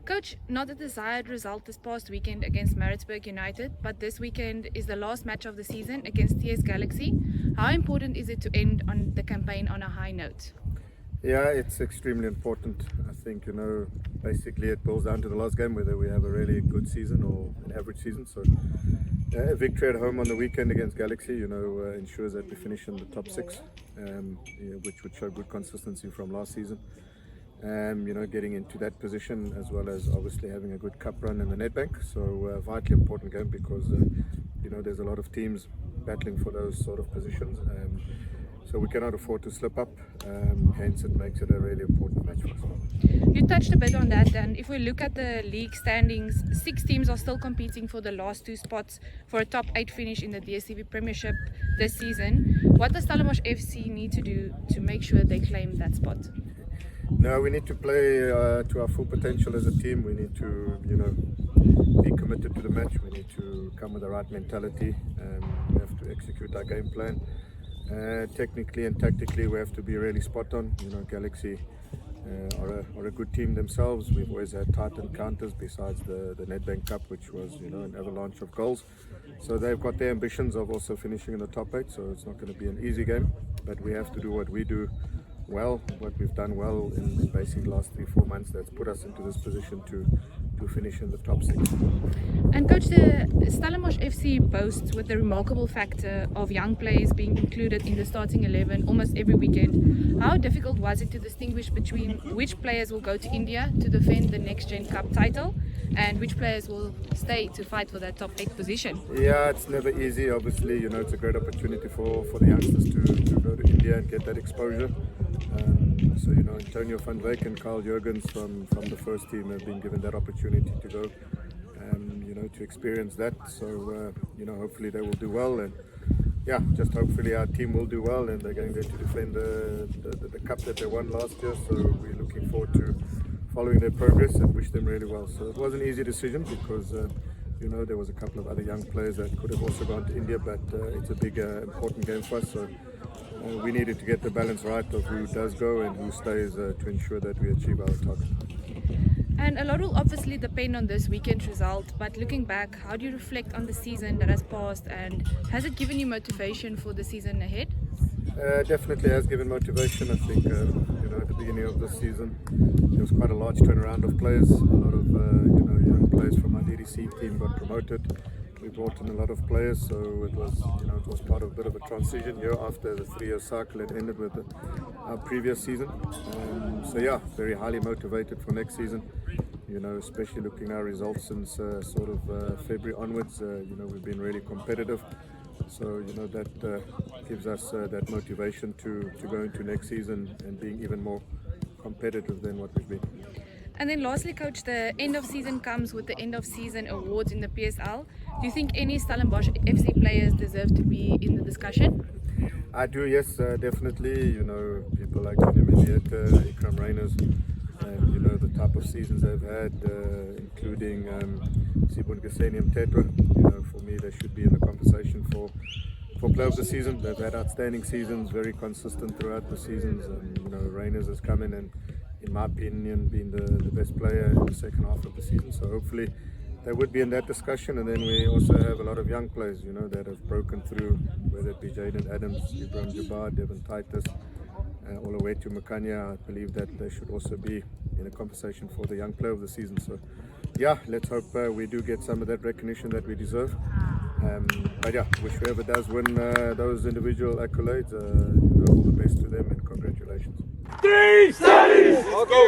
Coach, not a desired result this past weekend against Maritzburg United, but this weekend is the last match of the season against TS Galaxy. How important is it to end on the campaign on a high note? Yeah, it's extremely important. I think, basically it boils down to the last game, whether we have a really good season or an average season. So a victory at home on the weekend against Galaxy, ensures that we finish in the top six, which would show good consistency from last season. Getting into that position, as well as obviously having a good cup run in the Nedbank. So vitally important game because there's a lot of teams battling for those sort of positions. So we cannot afford to slip up, hence it makes it a really important match for us. You touched a bit on that, and if we look at the league standings, 6 teams are still competing for the last 2 spots for a top 8 finish in the DStv Premiership this season. What does Stellenbosch FC need to do to make sure they claim that spot? No, we need to play to our full potential as a team. We need to, be committed to the match. We need to come with the right mentality. We have to execute our game plan. Technically and tactically, we have to be really spot on. Galaxy are a good team themselves. We've always had tight encounters besides the Nedbank Cup, which was an avalanche of goals. So they've got their ambitions of also finishing in the top 8. So it's not going to be an easy game, but we have to do what we do well, what we've done well in basically the last 3-4 months. That's put us into this position to finish in the top 6. And Coach, the Stellenbosch FC boasts with the remarkable factor of young players being included in the starting 11 almost every weekend. How difficult was it to distinguish between which players will go to India to defend the Next Gen Cup title and which players will stay to fight for that top 8 position? Yeah, it's never easy. Obviously, it's a great opportunity for the youngsters to go to India and get that exposure. So Antonio van Wyk and Carl Jurgens from the first team have been given that opportunity to go, to experience that. So hopefully they will do well, and just hopefully our team will do well, and they're going to defend the cup that they won last year. So we're looking forward to following their progress and wish them really well. So it was an easy decision because there was a couple of other young players that could have also gone to India, but it's a big important game for us. So we needed to get the balance right of who does go and who stays to ensure that we achieve our target. And a lot will obviously depend on this weekend's result, but looking back, how do you reflect on the season that has passed, and has it given you motivation for the season ahead? Definitely has given motivation. I think at the beginning of this season there was quite a large turnaround of players. A lot of young players from our DStv team got promoted. We brought in a lot of players, so it was part of a bit of a transition year after the 3-year cycle had ended with our previous season. Very highly motivated for next season. Especially looking at our results since February onwards. We've been really competitive. So that gives us that motivation to go into next season and being even more competitive than what we've been. And then lastly, Coach, the end of season comes with the end of season awards in the PSL. Do you think any Stellenbosch FC players deserve to be in the discussion? I do, yes, definitely. People like Danie, Ikram Rainers, and the type of seasons they've had, including Sibon Gesenium Tetra. For me, they should be in the conversation for player of the season. They've had outstanding seasons, very consistent throughout the seasons, and Rainers has come in my opinion, been the best player in the second half of the season. So hopefully they would be in that discussion. And then we also have a lot of young players, that have broken through, whether it be Jaden Adams, Ibrahim Jabbar, Devin Titus, all the way to Makanya. I believe that they should also be in a conversation for the young player of the season. So let's hope we do get some of that recognition that we deserve. Wish whoever does win those individual accolades, all the best to them and congratulations. 3 studies! Let's go,